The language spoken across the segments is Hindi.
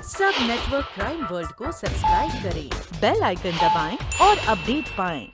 सब नेटवर्क क्राइम वर्ल्ड को सब्सक्राइब करें, बेल आइकन दबाएं और अपडेट पाएं।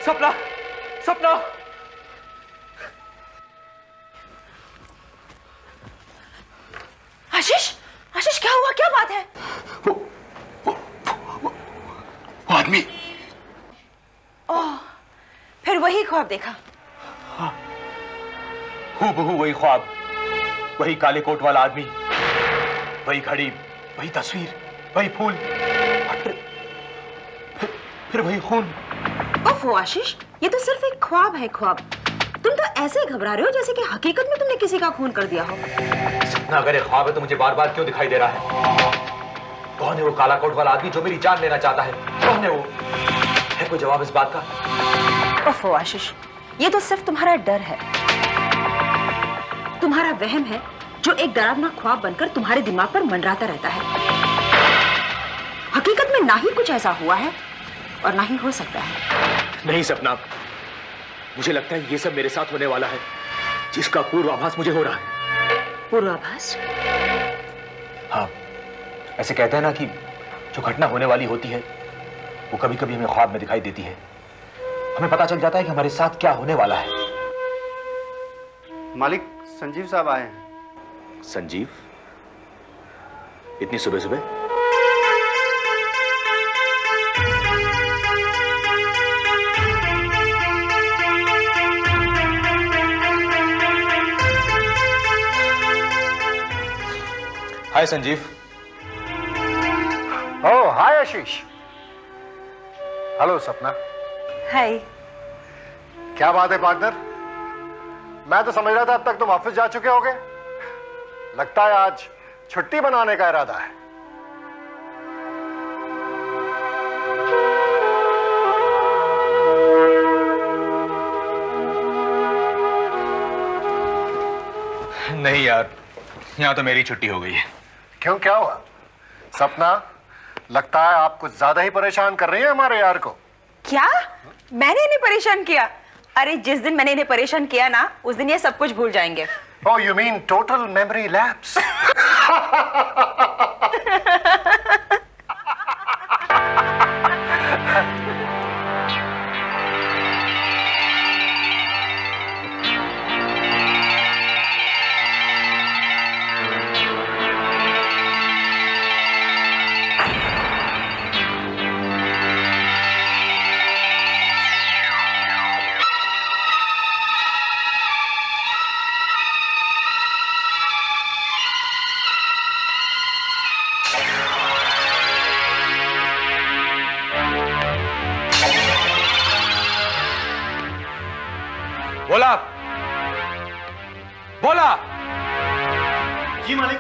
सपना, सपना। आशीष, आशीष क्या हुआ, क्या बात है? वो आदमी। ओह, फिर वही ख्वाब देखा? हाँ, हूबहू वही ख्वाब, वही काले कोट वाला आदमी, वही घड़ी, वही तस्वीर, वही फूल, और फिर वही खून। ओफो आशीष, ये तो सिर्फ एक ख्वाब है, ख्वाब। तुम तो ऐसे घबरा रहे हो जैसे कि हकीकत में तुमने किसी का खून कर दिया हो। सपना अगर एक ख्वाब है तो मुझे बार बार क्यों दिखाई दे रहा है? कौन है वो काला कोट वाला आदमी जो मेरी जान लेना चाहता है? कौन है वो? है कोई जवाब इस बात का? ओफो आशीष, ये तो सिर्फ तुम्हारा डर है, तुम्हारा वहम है जो एक डरावना ख्वाब बनकर तुम्हारे दिमाग पर मंडराता रहता है। हकीकत में ना ही कुछ ऐसा हुआ है और ना ही हो सकता है। नहीं सपना, मुझे लगता है ये सब मेरे साथ होने वाला है, जिसका पूर्वाभास मुझे हो रहा है। पूर्वाभास? हाँ, ऐसे कहते हैं ना कि जो घटना होने वाली होती है वो कभी कभी हमें ख्वाब में दिखाई देती है। हमें पता चल जाता है कि हमारे साथ क्या होने वाला है। मालिक संजीव साहब आए हैं। संजीव? इतनी सुबह सुबह? हाय संजीव। ओह हाय आशीष। हेलो सपना। हाय। क्या बात है पार्टनर, मैं तो समझ रहा था अब तक तुम ऑफिस जा चुके होगे। लगता है आज छुट्टी बनाने का इरादा है। नहीं यार, यहां तो मेरी छुट्टी हो गई है। क्यों, क्या हुआ? सपना, लगता है आप कुछ ज्यादा ही परेशान कर रही हैं हमारे यार को। क्या? मैंने इन्हें परेशान किया? अरे जिस दिन मैंने इन्हें परेशान किया ना, उस दिन ये सब कुछ भूल जाएंगे। Oh you mean total memory lapse. बोला बोला। जी मालिक।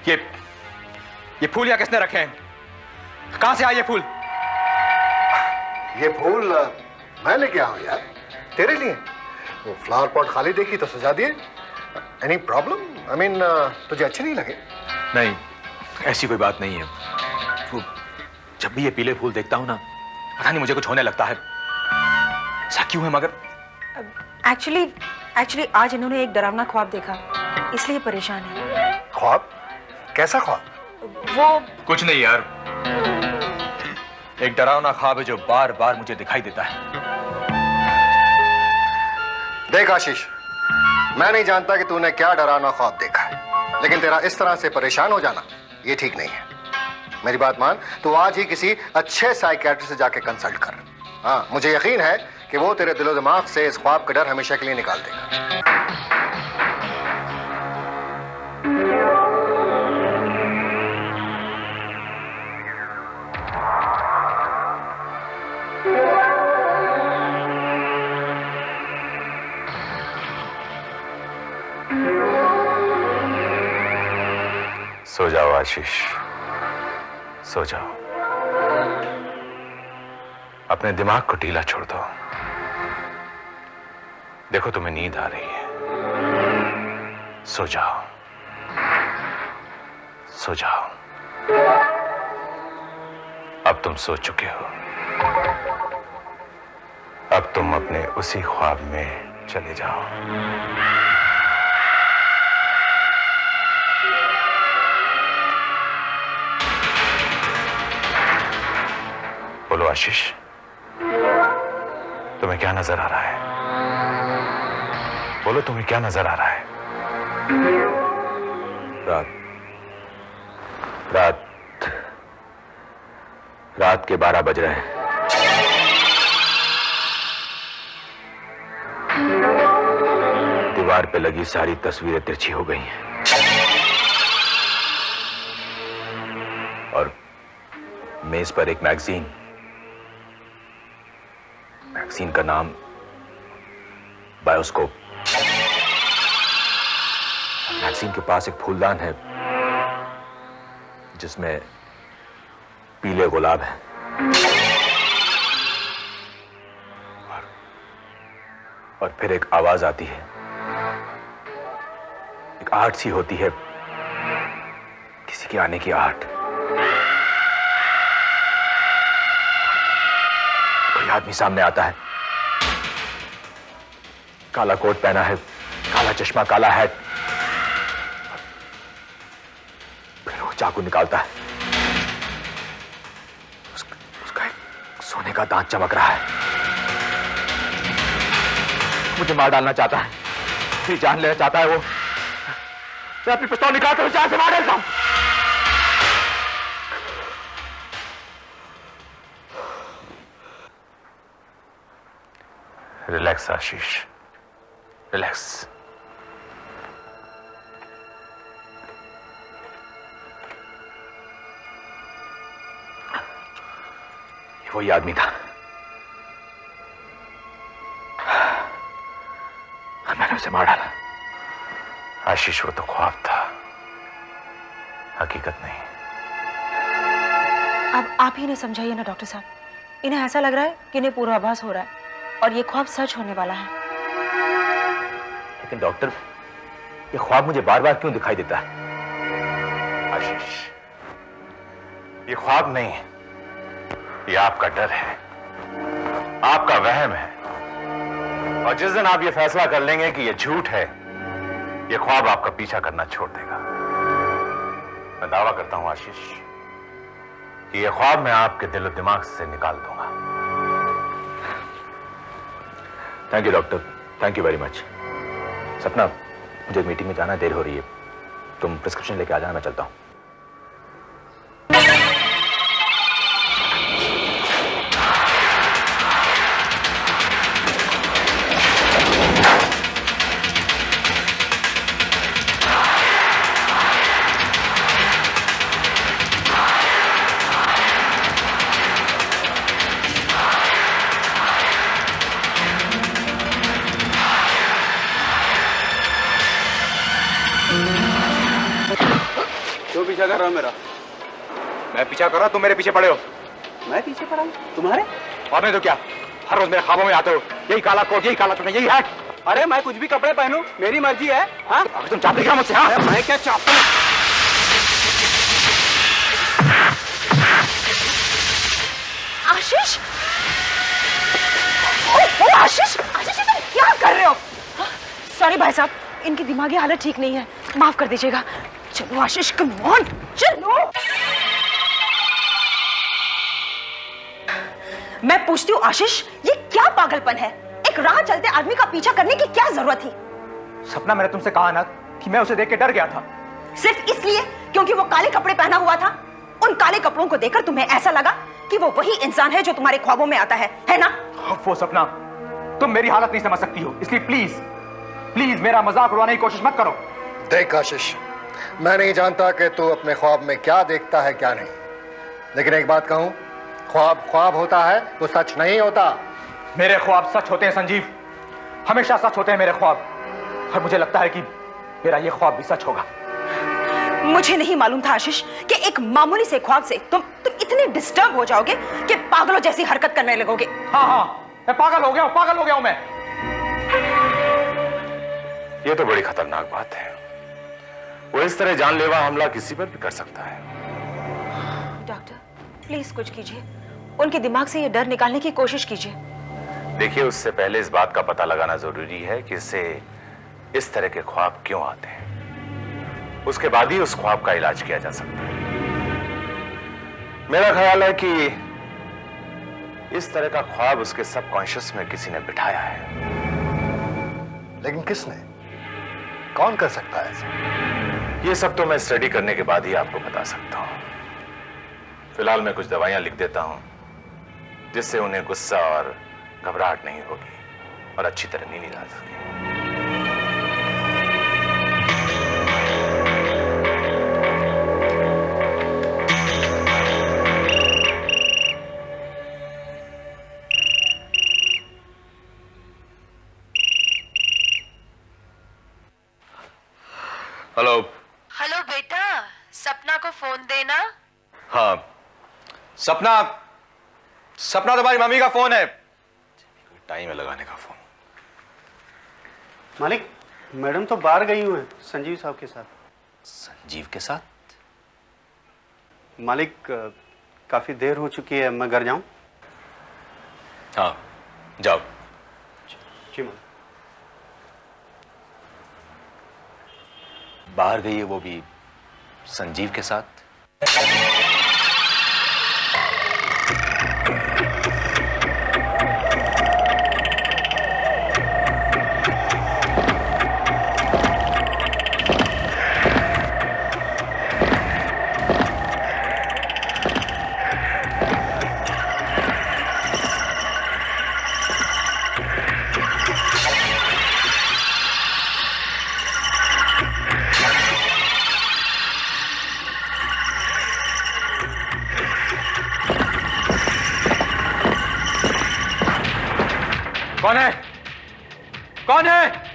ये फूल यहाँ किसने रखे हैं? कहां से आए ये फूल? ये फूल मैं लेके आया हूं यार, तेरे लिए। वो फ्लावर पॉट खाली देखी तो सजा दिए। Any problem? आई मीन तुझे अच्छे नहीं लगे? नहीं, ऐसी कोई बात नहीं है। वो जब भी ये पीले फूल देखता हूं ना, पता नहीं मुझे कुछ होने लगता है। ऐसा क्यों है मगर? एक्चुअली आज इन्होंने एक डरावना ख्वाब देखा, इसलिए परेशान है। ख्वाब? कैसा ख्वाब? वो कुछ नहीं यार, एक डरावना ख्वाब है जो बार बार मुझे दिखाई देता है। देख आशीष, मैं नहीं जानता कि तूने क्या डरावना ख्वाब देखा है, लेकिन तेरा इस तरह से परेशान हो जाना ये ठीक नहीं है। मेरी बात मान, तू आज ही किसी अच्छे साइकियाट्रिस्ट से जाके कंसल्ट कर। हाँ, मुझे यकीन है कि वो तेरे दिलो दिमाग से इस ख्वाब का डर हमेशा के लिए निकाल देगा। सो जाओ आशीष, सो जाओ। अपने दिमाग को ढीला छोड़ दो। देखो तुम्हें नींद आ रही है, सो जाओ, सो जाओ। अब तुम सो चुके हो, अब तुम अपने उसी ख्वाब में चले जाओ। बोलो आशीष, तुम्हें क्या नजर आ रहा है? बोलो तुम्हें क्या नजर आ रहा है? रात के 12 बज रहे हैं। दीवार पे लगी सारी तस्वीरें तिरछी हो गई हैं और मेज पर एक मैगजीन का नाम बायोस्कोप। मैगजीन के पास एक फूलदान है जिसमें पीले गुलाब हैं और फिर एक आवाज आती है, एक आहट सी होती है, किसी के आने की आहट। कोई आदमी सामने आता है, काला कोट पहना है, काला चश्मा, काला हैट। फिर वो चाकू निकालता है का दांत चमक रहा है। मुझे मार डालना चाहता है, मेरी जान लेना चाहता है वो। मैं अपनी पिस्तौल निकालकर उसे जान से मार देता हूं। रिलैक्स आशीष, रिलैक्स। वही आदमी था, मैंने उसे मार डाला। आशीष वो तो ख्वाब था, हकीकत नहीं। अब आप ही ने समझाइए ना डॉक्टर साहब, इन्हें ऐसा लग रहा है कि इन्हें पूर्वाभास हो रहा है और ये ख्वाब सच होने वाला है। लेकिन डॉक्टर, ये ख्वाब मुझे बार बार क्यों दिखाई देता है? आशीष, ये ख्वाब नहीं है, ये आपका डर है, आपका वहम है। और जिस दिन आप ये फैसला कर लेंगे कि ये झूठ है, ये ख्वाब आपका पीछा करना छोड़ देगा। मैं दावा करता हूं आशीष कि ये ख्वाब मैं आपके दिल और दिमाग से निकाल दूंगा। Thank you doctor, thank you very much. सपना, मुझे मीटिंग में जाना, देर हो रही है। तुम प्रिस्क्रिप्शन लेके आ जाना, मैं चलता हूं। क्यों पीछा कर रहा हो मेरा? मैं पीछा कर रहा, तुम मेरे पीछे पड़े हो। मैं पीछे पड़ा हूं तुम्हारे? और नहीं तो क्या, हर रोज मेरे ख्वाबों में आते हो। यही काला कोट, यही काला चुन्नी, यही हैट। अरे मैं कुछ भी कपड़े पहनूं, मेरी मर्जी है। हाँ, अगर तुम चाहते क्या मुझसे? हाँ, अरे मैं क्या चाहता हूं? आशीष, ओ आशीष, आशीष, ये तुम क्या कर रहे हो? सॉरी भाई साहब, इनकी दिमागी हालत ठीक नहीं है, माफ कर दीजिएगा। चलो आशीष, कम ऑन, चलो। मैं पूछती हूँ आशीष, ये क्या पागलपन है? एक राह चलते आदमी का पीछा करने की क्या जरूरत थी? सपना, मैंने तुमसे कहा ना कि मैं उसे देख के डर गया था। सिर्फ इसलिए क्योंकि वो काले कपड़े पहना हुआ था? उन काले कपड़ों को देखकर तुम्हें ऐसा लगा कि वो वही इंसान है जो तुम्हारे ख्वाबों में आता है ना? वो सपना, तुम मेरी हालत नहीं समझ सकती हो, इसलिए प्लीज प्लीज मेरा मजाक उड़ाने की कोशिश मत करो। देख आशीष, मैं नहीं जानता कि तू अपने ख्वाब में क्या देखता है क्या नहीं, लेकिन एक बात कहूं, ख्वाब ख्वाब होता है, वो सच नहीं होता। मेरे ख्वाब सच होते हैं संजीव, हमेशा सच होते हैं मेरे ख्वाब। और मुझे लगता है कि मेरा ये ख्वाब भी सच होगा। मुझे नहीं मालूम था आशीष कि एक मामूली से ख्वाब से तुम इतने डिस्टर्ब हो जाओगे कि पागलों जैसी हरकत करने लगोगे। हाँ हाँ, मैं पागल हो गया हूं, पागल हो गया हूं मैं। ये तो बड़ी खतरनाक बात है, वो इस तरह जानलेवा हमला किसी पर भी कर सकता है। डॉक्टर प्लीज कुछ कीजिए, उनके दिमाग से ये डर निकालने की कोशिश कीजिए। देखिए, उससे पहले इस बात का पता लगाना जरूरी है कि इसे इस तरह के ख्वाब क्यों आते हैं, उसके बाद ही उस ख्वाब का इलाज किया जा सकता है। मेरा ख्याल है कि इस तरह का ख्वाब उसके सबकॉन्शियस में किसी ने बिठाया है। लेकिन किसने, कौन कर सकता है ऐसा? ये सब तो मैं स्टडी करने के बाद ही आपको बता सकता हूं। फिलहाल मैं कुछ दवाइयां लिख देता हूं जिससे उन्हें गुस्सा और घबराहट नहीं होगी और अच्छी तरह नींद आ सकेगी। हेलो। हेलो बेटा, सपना को फोन देना। हाँ, सपना, सपना तुम्हारी मम्मी का फोन है। टाइम है लगाने का फोन। मालिक, मैडम तो बाहर गई हुई हैं संजीव साहब के साथ। संजीव के साथ? मालिक, काफी देर हो चुकी है, मैं घर जाऊं? हाँ, जाओ। जी मालिक। बाहर गई है, वो भी संजीव के साथ? कौन है? कौन है?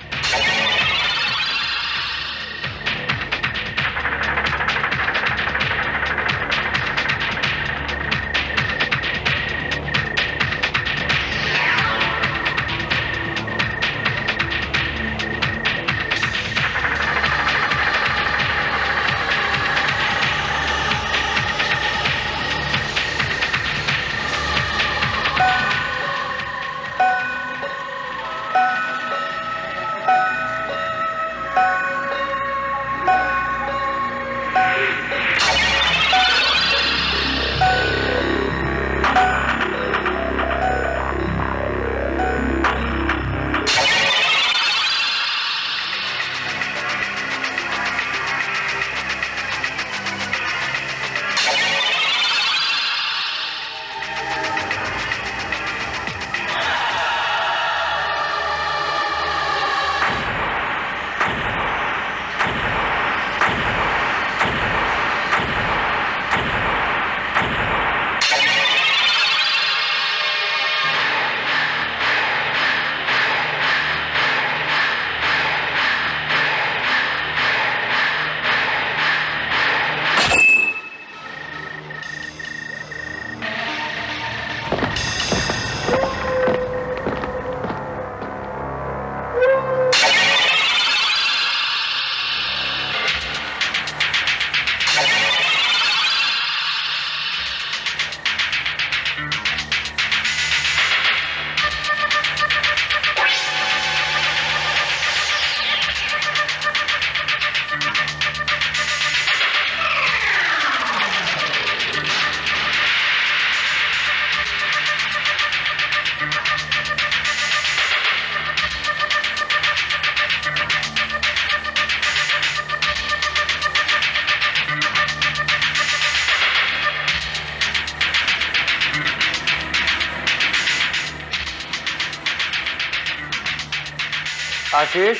आशीष,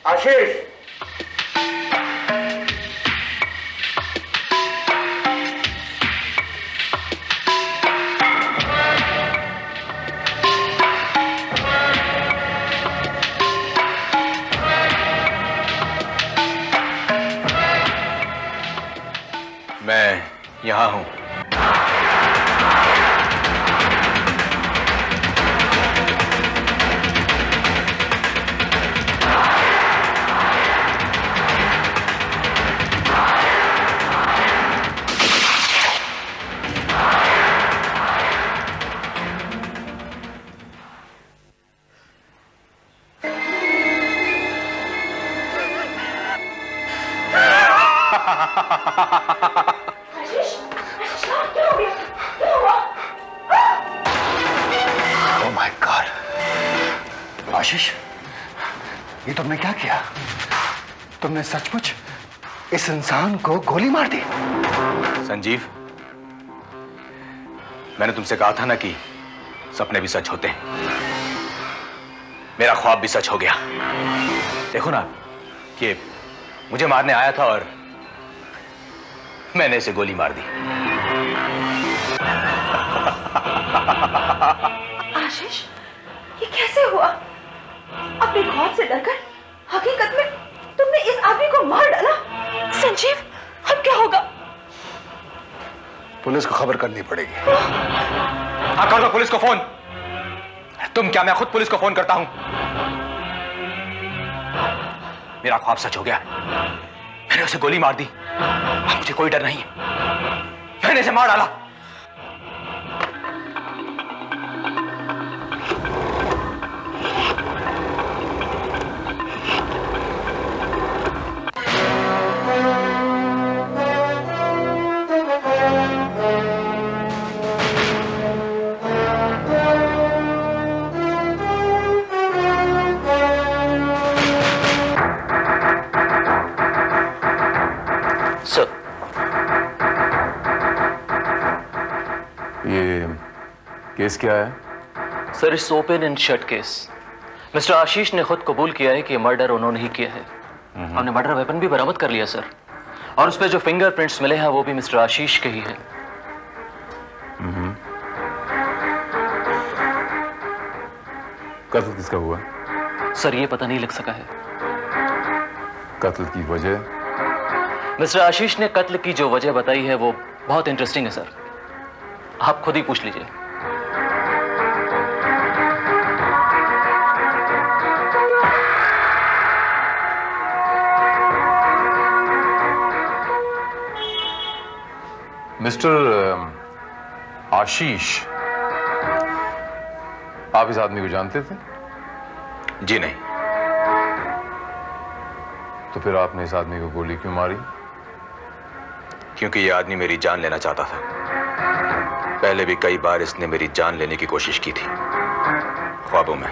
आशीष, मैं यहां हूं। ओह माय गॉड, आशीष, ये तुमने क्या किया? तुमने सचमुच इस इंसान को गोली मार दी? संजीव, मैंने तुमसे कहा था ना कि सपने भी सच होते हैं। मेरा ख्वाब भी सच हो गया। देखो ना, कि मुझे मारने आया था और मैंने इसे गोली मार दी। आशीष, ये कैसे हुआ? अपने ख्वाब से डरकर हकीकत में तुमने इस आदमी को मार डाला। संजीव, अब क्या होगा? पुलिस को खबर करनी पड़ेगी। हाँ, कर दो पुलिस को फोन। तुम क्या, मैं खुद पुलिस को फोन करता हूं। मेरा ख्वाब सच हो गया। मैंने उसे गोली मार दी। अब मुझे कोई डर नहीं है। मैंने इसे मार डाला। ये केस क्या है? Sir, it's open and shut case. Mister Ashish ने खुद कबूल किया है कि मर्डर उन्होंने ही किया है। हमने मर्डर वेपन भी बरामद कर लिया सर, और उस पे जो फिंगरप्रिंट्स मिले हैं वो भी मिस्टर आशीष के ही हैं। कत्ल किसका हुआ? सर ये पता नहीं लग सका है। कत्ल की वजह? मिस्टर आशीष ने कत्ल की जो वजह बताई है वो बहुत इंटरेस्टिंग है सर, आप खुद ही पूछ लीजिए। मिस्टर आशीष, आप इस आदमी को जानते थे? जी नहीं। तो फिर आपने इस आदमी को गोली क्यों मारी? क्योंकि यह आदमी मेरी जान लेना चाहता था। पहले भी कई बार इसने मेरी जान लेने की कोशिश की थी, ख्वाबों में।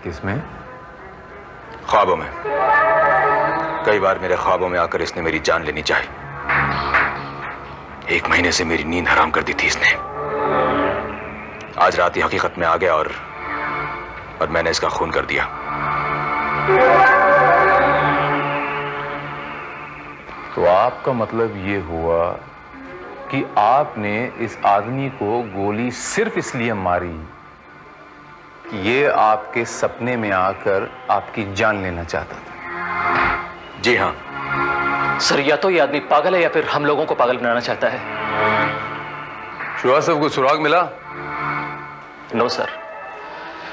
किसमें? ख्वाबों में। कई बार मेरे ख्वाबों में आकर इसने मेरी जान लेनी चाही। 1 महीने से मेरी नींद हराम कर दी थी इसने। आज रात ही हकीकत में आ गया और मैंने इसका खून कर दिया। तो आपका मतलब ये हुआ कि आपने इस आदमी को गोली सिर्फ इसलिए मारी कि ये आपके सपने में आकर आपकी जान लेना चाहता था? जी हाँ। सर या तो ये आदमी पागल है या फिर हम लोगों को पागल बनाना चाहता है। श्रीवास्तव को सुराग मिला? No sir.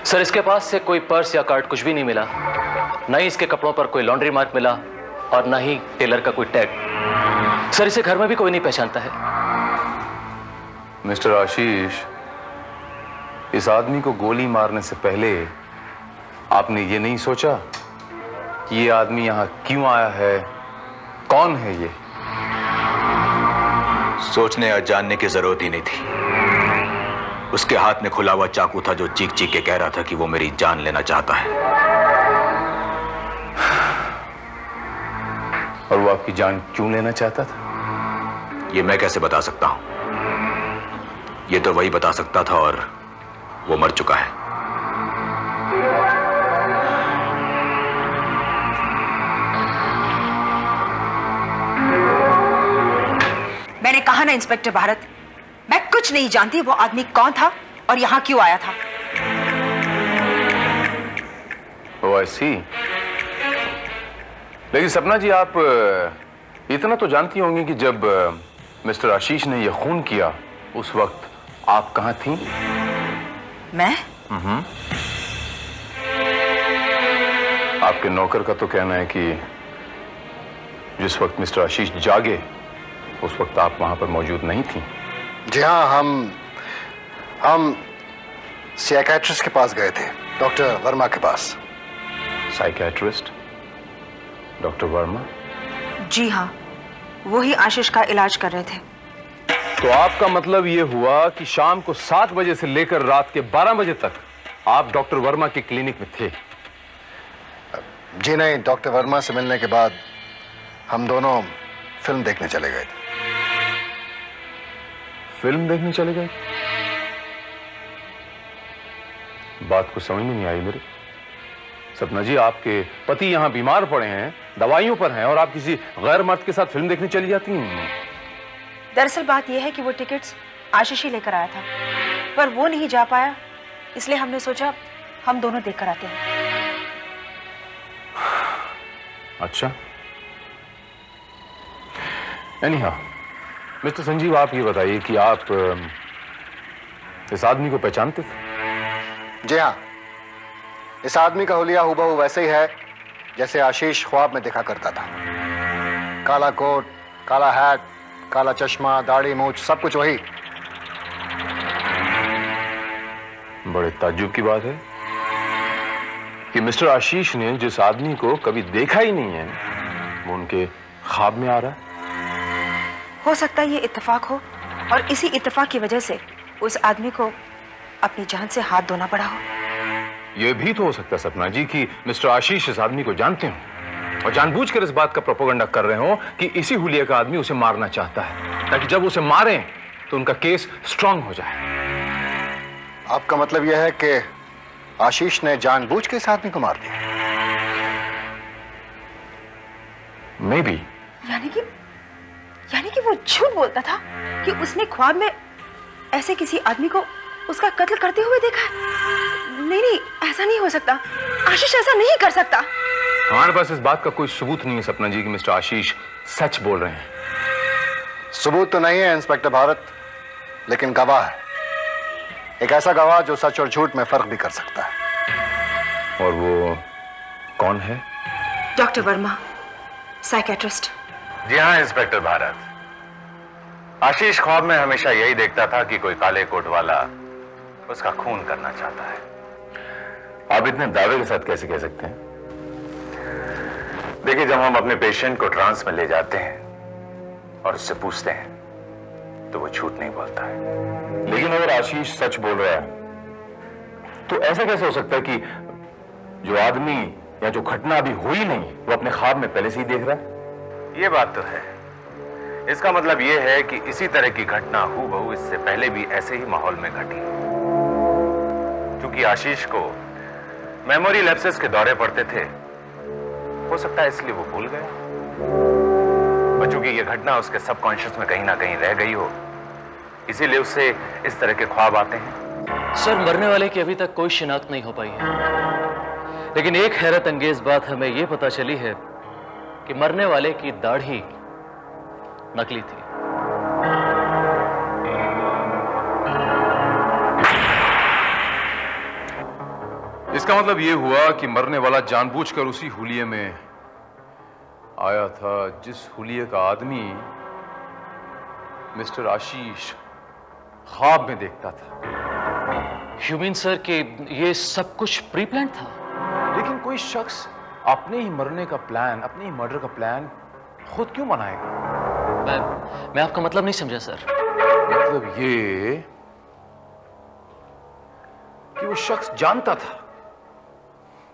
सर इसके पास से कोई पर्स या कार्ड कुछ भी नहीं मिला, न ही इसके कपड़ों पर कोई लॉन्ड्री मार्क मिला और न ही टेलर का कोई टैग। सर इसे घर में भी कोई नहीं पहचानता है। मिस्टर आशीष, इस आदमी को गोली मारने से पहले आपने ये नहीं सोचा कि ये आदमी यहां क्यों आया है, कौन है ये? सोचने या जानने की जरूरत ही नहीं थी। उसके हाथ में खुला हुआ चाकू था जो चीख चीख के कह रहा था कि वो मेरी जान लेना चाहता है। और वो आपकी जान क्यों लेना चाहता था? ये मैं कैसे बता सकता हूं? ये तो वही बता सकता था और वो मर चुका है। मैंने कहा ना इंस्पेक्टर भारत, मैं कुछ नहीं जानती वो आदमी कौन था और यहां क्यों आया था। ओह आई सी। लेकिन सपना जी, आप इतना तो जानती होंगी कि जब मिस्टर आशीष ने यह खून किया उस वक्त आप कहां थीं? मैं? आपके नौकर का तो कहना है कि जिस वक्त मिस्टर आशीष जागे उस वक्त आप वहां पर मौजूद नहीं थी। जी हाँ, हम साइकियाट्रिस्ट के पास गए थे, डॉक्टर वर्मा के पास। Psychiatrist doctor Verma? जी हाँ, वो ही आशीष का इलाज कर रहे थे। तो आपका मतलब यह हुआ कि शाम को 7 बजे से लेकर रात के 12 बजे तक आप डॉक्टर वर्मा के क्लिनिक में थे? जी नहीं, डॉक्टर वर्मा से मिलने के बाद हम दोनों फिल्म देखने चले गए थे। फिल्म देखने चले गए? बात को समझ में नहीं आई मेरे। सपना जी, आपके पति यहां बीमार पड़े हैं, दवाइयों पर हैं, और आप किसी गैर मर्द के साथ फिल्म देखने चली जाती हैं। दरअसल बात यह है कि वो टिकट्स आशीष ही लेकर आया था, पर वो नहीं जा पाया, इसलिए हमने सोचा हम दोनों देखकर आते हैं। अच्छा। एनीहाउ, मिस्टर संजीव, आप ये बताइए कि आप इस आदमी को पहचानते थे? जी हाँ, इस आदमी का हुलिया हूबहू वैसे ही है जैसे आशीष ख्वाब में देखा करता था। काला कोट, काला हैट, काला चश्मा, दाढ़ी, मूंछ, सब कुछ वही। बड़े ताज्जुब की बात है कि मिस्टर आशीष ने जिस आदमी को कभी देखा ही नहीं है वो उनके ख्वाब में आ रहा है। हो सकता है ये इत्तेफाक हो और इसी इत्तेफाक की वजह से उस आदमी को अपनी जान से हाथ धोना पड़ा हो। यह भी तो हो सकता है सपना जी कि मिस्टर आशीष इस आदमी को जानते हो और जानबूझकर इस बात का प्रोपेगेंडा कर रहे हो कि इसी हुलिया का आदमी उसे मारना चाहता है ताकि जब उसे मारें तो उनका केस स्ट्रांग हो जाए। आपका मतलब यह है कि आशीष ने जानबूझ के इस आदमी को मार दिया? May be. यानी कि वो झूठ बोलता था कि उसने ख्वाब में ऐसे किसी आदमी को उसका कत्ल करते हुए देखा है? नहीं नहीं, ऐसा नहीं हो सकता। आशीष ऐसा नहीं कर सकता। हमारे पास इस बात का कोई सबूत नहीं है सपना जी कि मिस्टर आशीष सच बोल रहे हैं। सबूत तो नहीं है इंस्पेक्टर भारत, लेकिन गवाह है। एक ऐसा गवाह जो सच और झूठ में फर्क भी कर सकता है। और वो कौन है? Doctor Verma, psychiatrist. जी हाँ इंस्पेक्टर भारत, आशीष ख्वाब में हमेशा यही देखता था कि कोई काले कोट वाला उसका खून करना चाहता है। आप इतने दावे के साथ कैसे कह सकते हैं? देखिए, जब हम अपने पेशेंट को ट्रांस में ले जाते हैं और उससे पूछते हैं तो वो झूठ नहीं बोलता है। लेकिन अगर आशीष सच बोल रहा है तो ऐसा कैसे हो सकता है कि जो आदमी या जो घटना अभी हुई नहीं वो अपने ख्वाब में पहले से ही देख रहा है? ये बात तो है। इसका मतलब ये है कि इसी तरह की घटना हूबहू इससे पहले भी ऐसे ही माहौल में घटी। क्योंकि आशीष को मेमोरी लैप्सेस के दौरे पड़ते थे, हो सकता है इसलिए वो भूल गया। और चूंकि ये घटना उसके सबकॉन्शियस में कहीं ना कहीं रह गई हो, इसीलिए उससे इस तरह के ख्वाब आते हैं। सर, मरने वाले की अभी तक कोई शिनाख्त नहीं हो पाई है, लेकिन एक हैरत अंगेज बात हमें यह पता चली है कि मरने वाले की दाढ़ी नकली थी। इसका मतलब यह हुआ कि मरने वाला जानबूझकर उसी हुलिये में आया था जिस हुलिये का आदमी मिस्टर आशीष ख्वाब में देखता था। यू मीन सर कि ये सब कुछ प्री प्लान था? लेकिन कोई शख्स अपने ही मरने का प्लान, अपने ही मर्डर का प्लान खुद क्यों बनाएगा? मैं आपका मतलब नहीं समझा सर। मतलब ये कि वो शख्स जानता था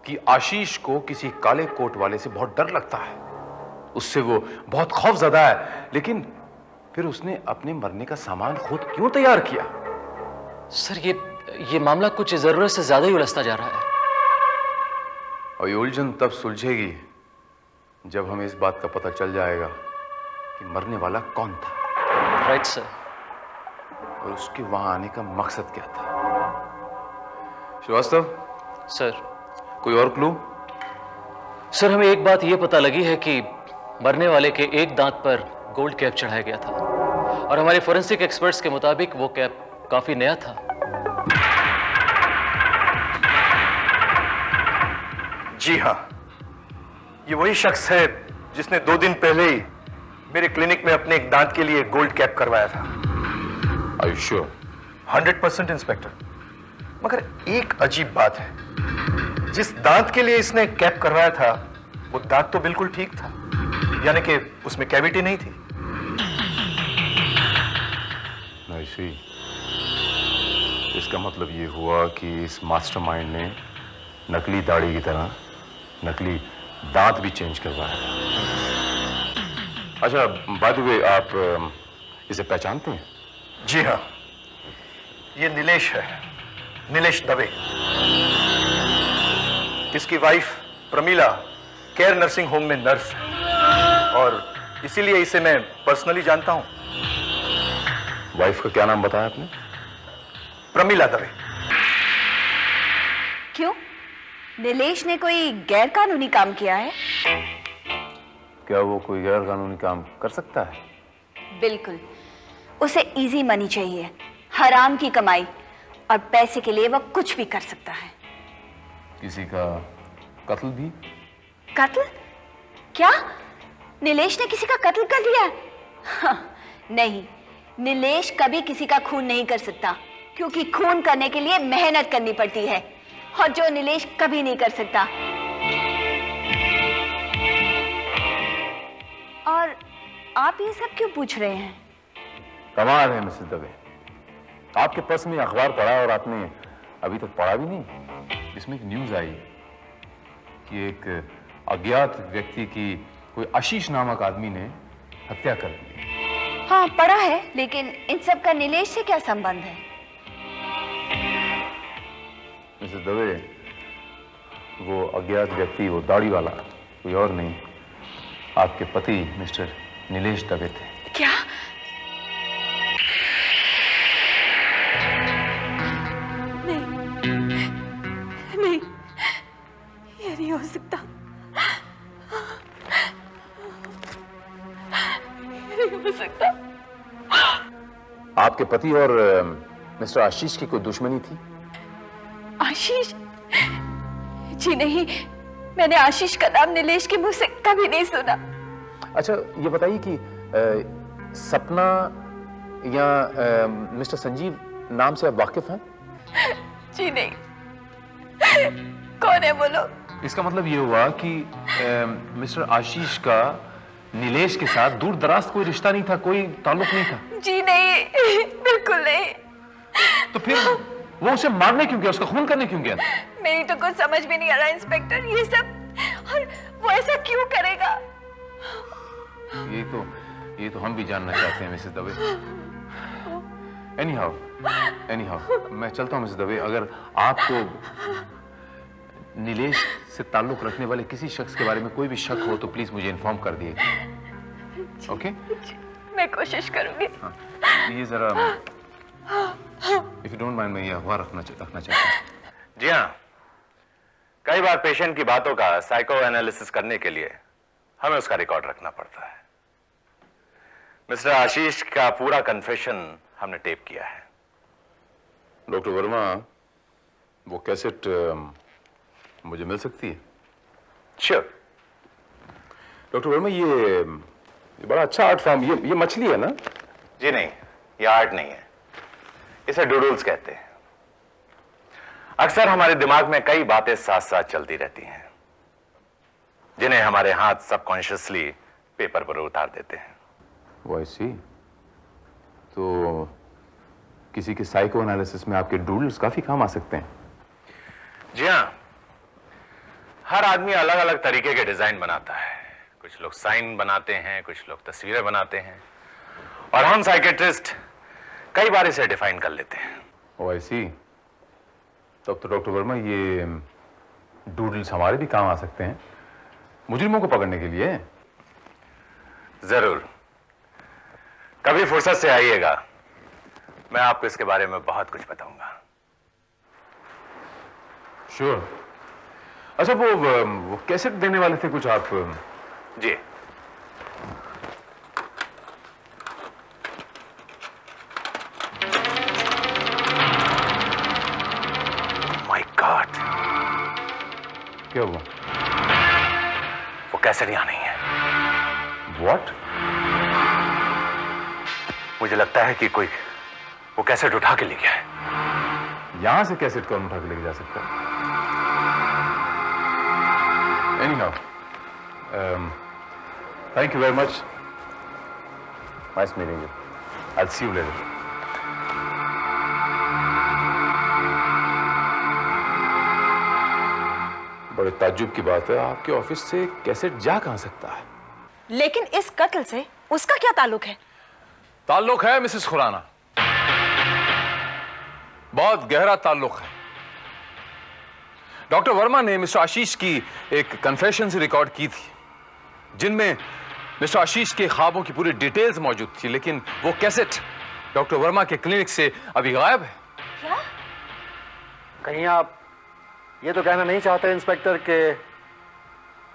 कि आशीष को किसी काले कोट वाले से बहुत डर लगता है, उससे वो बहुत खौफजदा है, लेकिन फिर उसने अपने मरने का सामान खुद क्यों तैयार किया? सर, ये मामला कुछ जरूरत से ज्यादा ही उलझता जा रहा है। और ये उलझन तब सुलझेगी जब हमें इस बात का पता चल जाएगा कि मरने वाला कौन था। Right sir. और उसके वहां आने का मकसद क्या था। श्रीवास्तव सर। कोई और क्लू? सर, हमें एक बात यह पता लगी है कि मरने वाले के एक दांत पर गोल्ड कैप चढ़ाया गया था, और हमारे फोरेंसिक एक्सपर्ट्स के मुताबिक वो कैप काफी नया था। जी हाँ, ये वही शख्स है जिसने 2 दिन पहले ही मेरे क्लिनिक में अपने एक दांत के लिए गोल्ड कैप करवाया था। Are you sure? 100% इंस्पेक्टर। मगर एक अजीब बात है, जिस दांत के लिए इसने कैप करवाया था वो दांत तो बिल्कुल ठीक था, यानी कि उसमें कैविटी नहीं थी। I see. इसका मतलब ये हुआ कि इस मास्टरमाइंड ने नकली दाढ़ी की तरह नकली दांत भी चेंज करवाया। अच्छा, बाय द वे, आप इसे पहचानते हैं? जी हाँ, ये नीलेश है, नीलेश दवे। इसकी wife Pramila care nursing home में नर्स है, और इसीलिए इसे मैं पर्सनली जानता हूं। वाइफ का क्या नाम बताया आपने? प्रमीला दवे। क्यों? नीलेश ने कोई गैर कानूनी काम किया है? क्या वो कोई गैर कानूनी काम कर सकता है? बिल्कुल। उसे इजी मनी चाहिए, हराम की कमाई, और पैसे के लिए वह कुछ भी कर सकता है। किसी का कत्ल भी? कत्ल? क्या नीलेश ने किसी का कत्ल कर दिया? हाँ, नहीं, नीलेश कभी किसी का खून नहीं कर सकता, क्योंकि खून करने के लिए मेहनत करनी पड़ती है, और जो नीलेश कभी नहीं कर सकता। और आप ये सब क्यों पूछ रहे हैं? कमाल है मिसेस दवे, आपके पर्स में अखबार पढ़ा और आपने अभी तक पढ़ा भी नहीं। इसमें एक न्यूज आई कि एक अज्ञात व्यक्ति की कोई आशीष नामक आदमी ने हत्या कर दी। हाँ, पढ़ा है, लेकिन इन सब का नीलेश से क्या संबंध है? मिसेस दवे, वो अज्ञात व्यक्ति, वो दाढ़ी वाला कोई और नहीं, आपके पति मिस्टर नीलेश दवे थे। क्या? हो सकता। आपके पति और मिस्टर आशीष की कोई दुश्मनी थी? आशीष? जी नहीं, मैंने आशीष का नाम नीलेश के मुंह से कभी नहीं सुना। अच्छा, ये बताइए कि सपना या मिस्टर संजीव नाम से आप वाकिफ हैं? जी नहीं। कौन है बोलो? इसका मतलब ये हुआ कि मिस्टर आशीष का नीलेश के साथ दूर दराज कोई रिश्ता नहीं था, कोई ताल्लुक नहीं था? जी नहीं, बिल्कुल नहीं। तो फिर वो उसे मारने क्यों गया, उसका खून करने क्यों गया? मेरी तो कुछ समझ में नहीं आ रहा इंस्पेक्टर, ये सब, और वो ऐसा क्यों करेगा? ये तो हम भी जानना चाहते हैं मिसेस दवे। एनीहाउ, मैं चलता हूं मिसेस दवे। अगर आपको नीलेश से ताल्लुक रखने वाले किसी शख्स के बारे में कोई भी शक हो तो प्लीज मुझे इन्फॉर्म कर दिएगा। ओके? मैं कोशिश करूंगी। हाँ, ये जरा इफ यू डोंट माइंड, मैं ये अखबार रखना चाहता हूँ। जी हाँ, कई बार पेशेंट की बातों का साइको एनालिसिस करने के लिए हमें उसका रिकॉर्ड रखना पड़ता है। मिस्टर आशीष का पूरा कन्फेशन हमने टेप किया है। डॉक्टर वर्मा, वो कैसेट मुझे मिल सकती है? श्योर। डॉक्टर वर्मा, ये बड़ा अच्छा आर्ट फॉर्म, ये मछली है ना? जी नहीं, ये आर्ट नहीं है, इसे डूडल्स कहते हैं। अक्सर हमारे दिमाग में कई बातें साथ साथ चलती रहती हैं, जिन्हें हमारे हाथ सबकॉन्शियसली पेपर पर उतार देते हैं। वो ऐसी तो किसी के साइको एनालिसिस में आपके डूडल्स काफी काम आ सकते हैं। जी हाँ, हर आदमी अलग अलग तरीके के डिजाइन बनाता है। कुछ लोग साइन बनाते हैं, कुछ लोग तस्वीरें बनाते हैं, और हम साइकेट्रिस्ट कई बार इसे डिफाइन कर लेते हैं। ओ ऐसी, तब तो डॉक्टर वर्मा ये डूडल्स हमारे भी काम आ सकते हैं, मुजरिमों को पकड़ने के लिए। जरूर, कभी फुर्सत से आइएगा, मैं आपको इसके बारे में बहुत कुछ बताऊंगा। श्योर। अच्छा, वो कैसेट देने वाले थे कुछ आप? जी, माय गॉड, क्या हुआ? वो कैसेट यहां नहीं है। व्हाट? मुझे लगता है कि कोई वो कैसेट उठा के ले गया है। यहां से कैसेट कौन उठा के लेके जा सकता है? Anyhow, thank you very much. Nice meeting you. I'll see you later. बड़े ताज्जुब की बात है, आपके ऑफिस से कैसेट जा कहां सकता है? लेकिन इस कत्ल से उसका क्या ताल्लुक है? ताल्लुक है मिसेस खुराना, बहुत गहरा ताल्लुक है। डॉक्टर वर्मा ने मिस्टर आशीष की एक कन्फेशन से रिकॉर्ड की थी, जिनमें मिस्टर आशीष के ख्वाबों की पूरी डिटेल्स मौजूद थी, लेकिन वो कैसेट डॉक्टर वर्मा के क्लिनिक से अभी गायब है। क्या? कहीं आप ये तो कहना नहीं चाहते इंस्पेक्टर कि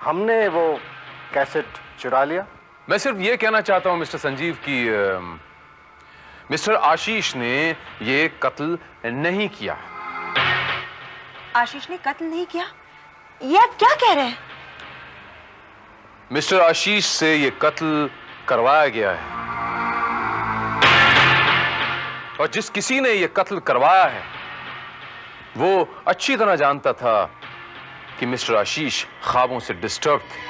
हमने वो कैसेट चुरा लिया? मैं सिर्फ ये कहना चाहता हूं मिस्टर संजीव कि मिस्टर आशीष ने ये कत्ल नहीं किया। आशीष ने कत्ल नहीं किया? ये आप क्या कह रहे हैं? मिस्टर आशीष से ये कत्ल करवाया गया है, और जिस किसी ने ये कत्ल करवाया है वो अच्छी तरह जानता था कि मिस्टर आशीष ख्वाबों से डिस्टर्ब थे,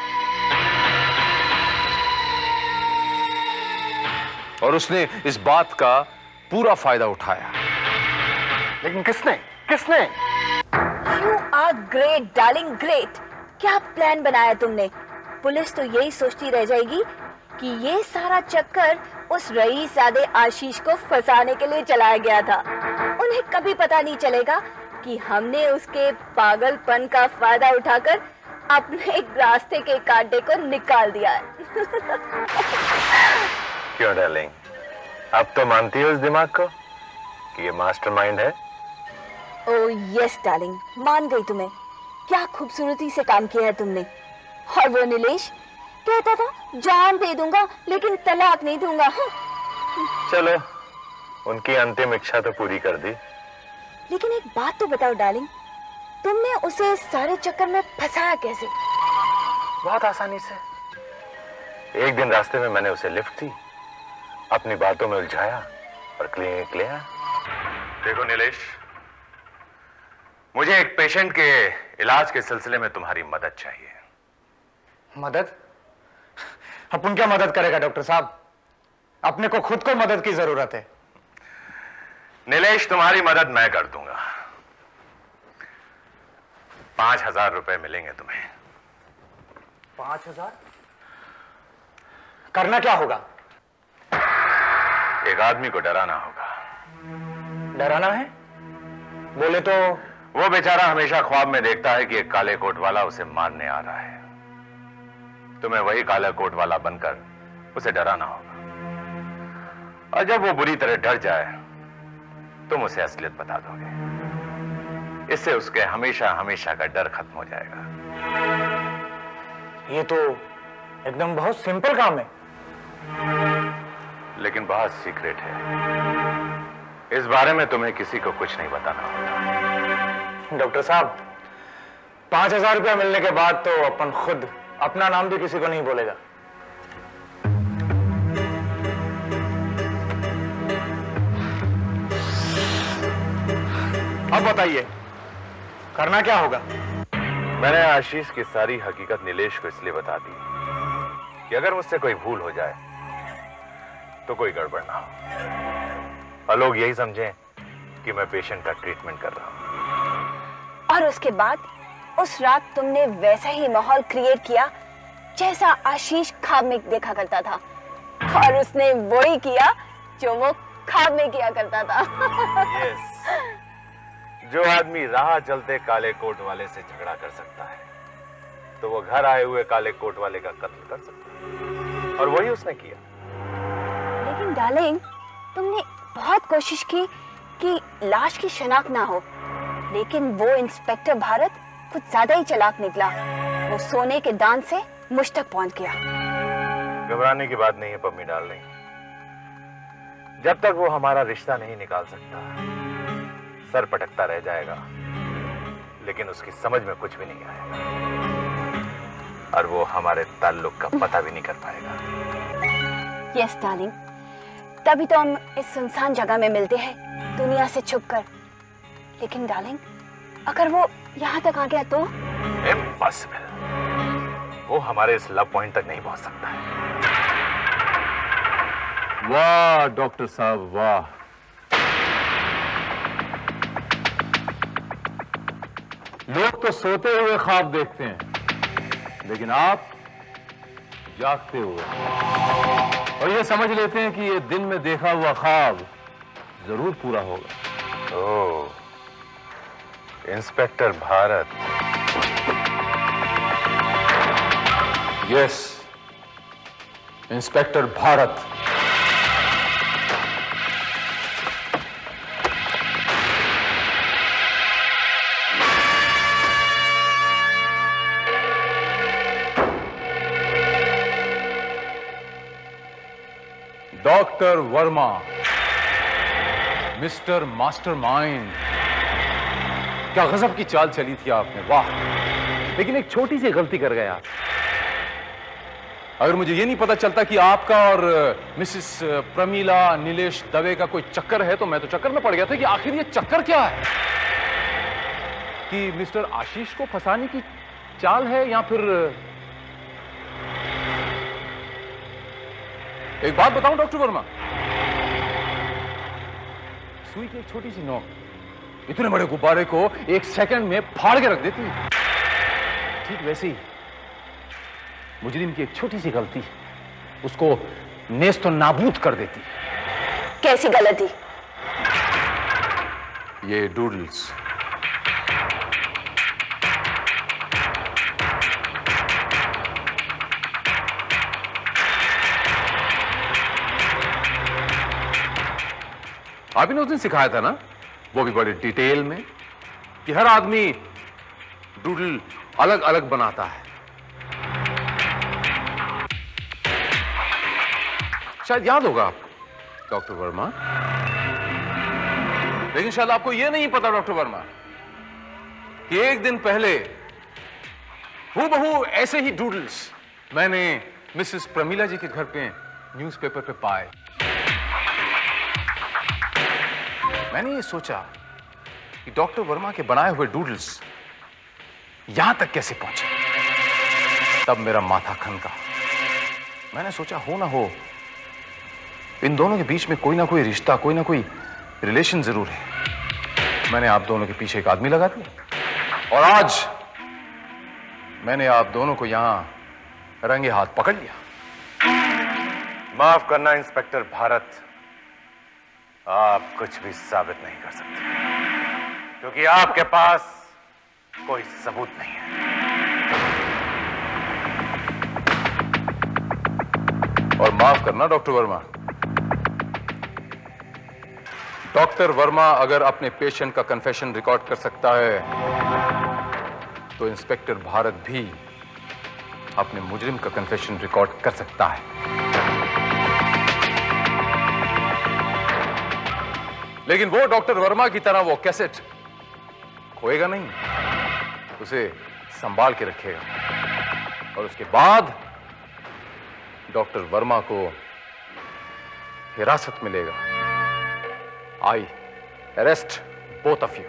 और उसने इस बात का पूरा फायदा उठाया। लेकिन किसने? You are great, darling, great. क्या प्लान बनाया तुमने? पुलिस तो यही सोचती रह जाएगी कि ये सारा चक्कर उस रईसज़ादे आशीष को फंसाने के लिए चलाया गया था। उन्हें कभी पता नहीं चलेगा कि हमने उसके पागलपन का फायदा उठाकर अपने रास्ते के कांटे को निकाल दिया है। क्यों डार्लिंग, अब तो मानती हो इस दिमाग को कि ये मास्टरमाइंड है? ओह यस डार्लिंग, मान गई तुम्हें। क्या खूबसूरती से काम किया है तुमने। और वो नीलेश, कहता था जान दे दूंगा लेकिन तलाक नहीं दूंगा। चलो, उनकी अंतिम इच्छा तो पूरी कर दी। लेकिन एक बात तो बताओ डार्लिंग, तुमने उसे सारे चक्कर में फंसाया कैसे? बहुत आसानी से। एक दिन रास्ते में मैंने उसे लिफ्ट दी, अपनी बातों में उलझाया और क्लिनिक ले आया। देखो नीलेश, मुझे एक पेशेंट के इलाज के सिलसिले में तुम्हारी मदद चाहिए। मदद? अपन क्या मदद करेगा डॉक्टर साहब? अपने को खुद को मदद की जरूरत है। नीलेश, तुम्हारी मदद मैं कर दूंगा। 5,000 रुपए मिलेंगे तुम्हें। 5,000? करना क्या होगा? एक आदमी को डराना होगा। डराना है? बोले तो? वो बेचारा हमेशा ख्वाब में देखता है कि एक काले कोट वाला उसे मारने आ रहा है। तुम्हें वही काला कोट वाला बनकर उसे डराना होगा, और जब वो बुरी तरह डर जाए तुम उसे असलियत बता दोगे। इससे उसके हमेशा हमेशा का डर खत्म हो जाएगा। ये तो एकदम बहुत सिंपल काम है। लेकिन बहुत सीक्रेट है। इस बारे में तुम्हें किसी को कुछ नहीं बताना होगा। डॉक्टर साहब, 5,000 रुपया मिलने के बाद तो अपन खुद अपना नाम भी किसी को नहीं बोलेगा। अब बताइए, करना क्या होगा? मैंने आशीष की सारी हकीकत नीलेश को इसलिए बता दी कि अगर मुझसे कोई भूल हो जाए तो कोई गड़बड़ ना हो, और लोग यही समझें कि मैं पेशेंट का ट्रीटमेंट कर रहा हूं। और उसके बाद उस रात तुमने वैसा ही माहौल क्रिएट किया जैसा आशीष ख्वाब में देखा करता था, और उसने वही किया जो वो ख्वाब में किया करता था। yes. जो आदमी राह चलते काले कोट वाले से झगड़ा कर सकता है, तो वो घर आए हुए काले कोट वाले का कत्ल कर सकता है, और वही उसने किया। लेकिन डार्लिंग, तुमने बहुत कोशिश की कि लाश की शनाख्त ना हो, लेकिन वो इंस्पेक्टर भारत कुछ ज्यादा ही चालाक निकला। वो सोने के दान से मुझ तक पहुंच गया। घबराने की बात नहीं है पम्मी डार्लिंग। जब तक वो हमारा रिश्ता नहीं निकाल सकता, सर पटकता रह जाएगा, लेकिन उसकी समझ में कुछ भी नहीं आएगा, और वो हमारे ताल्लुक का पता भी नहीं कर पाएगा। यस डार्लिंग, तभी तो हम इस सुनसान जगह में मिलते हैं, दुनिया से छुपकर। लेकिन डार्लिंग, अगर वो यहाँ तक आ गया तो? इम्पॉसिबल। वो हमारे इस लव पॉइंट तक नहीं पहुंच सकता है। वाह डॉक्टर साहब, वाह। लोग तो सोते हुए ख्वाब देखते हैं, लेकिन आप जागते हुए, और ये समझ लेते हैं कि ये दिन में देखा हुआ ख्वाब जरूर पूरा होगा। Oh, inspector Bharat. Yes, inspector Bharat. Doctor Verma, mister mastermind, क्या गजब की चाल चली थी आपने, वाह। लेकिन एक छोटी सी गलती कर गए आप। अगर मुझे ये नहीं पता चलता कि आपका और मिसेस प्रमीला नीलेश दवे का कोई चक्कर है, तो मैं तो चक्कर में पड़ गया था कि आखिर ये चक्कर क्या है, कि मिस्टर आशीष को फंसाने की चाल है, या फिर एक बात बताऊं डॉक्टर वर्मा, सुई की एक छोटी सी नोक इतने बड़े गुब्बारे को एक सेकंड में फाड़ के रख देती है। ठीक वैसे ही मुजरिम की एक छोटी सी गलती उसको नेस्तो नाबूद कर देती। कैसी गलती? ये डूडल्स। आपने उस दिन सिखाया था ना, वो भी बड़े डिटेल में, कि हर आदमी डूडल अलग अलग बनाता है। शायद याद होगा आपको डॉक्टर वर्मा, लेकिन शायद आपको यह नहीं पता डॉक्टर वर्मा कि एक दिन पहले हूबहू ऐसे ही डूडल्स मैंने मिसेस प्रमीला जी के घर पे न्यूज़पेपर पे पाए। मैंने ये सोचा कि डॉक्टर वर्मा के बनाए हुए डूडल्स यहां तक कैसे पहुंचे। तब मेरा माथा खनका। मैंने सोचा हो ना हो इन दोनों के बीच में कोई ना कोई रिश्ता, कोई ना कोई रिलेशन जरूर है। मैंने आप दोनों के पीछे एक आदमी लगा दिया और आज मैंने आप दोनों को यहां रंगे हाथ पकड़ लिया। माफ करना इंस्पेक्टर भारत, आप कुछ भी साबित नहीं कर सकते क्योंकि आपके पास कोई सबूत नहीं है। और माफ करना डॉक्टर वर्मा, डॉक्टर वर्मा अगर अपने पेशेंट का कन्फेशन रिकॉर्ड कर सकता है तो इंस्पेक्टर भारत भी अपने मुजरिम का कन्फेशन रिकॉर्ड कर सकता है। लेकिन वो डॉक्टर वर्मा की तरह वो कैसेट खोएगा नहीं, उसे संभाल के रखेगा और उसके बाद डॉक्टर वर्मा को हिरासत में लेगा। आई अरेस्ट बोथ ऑफ यू।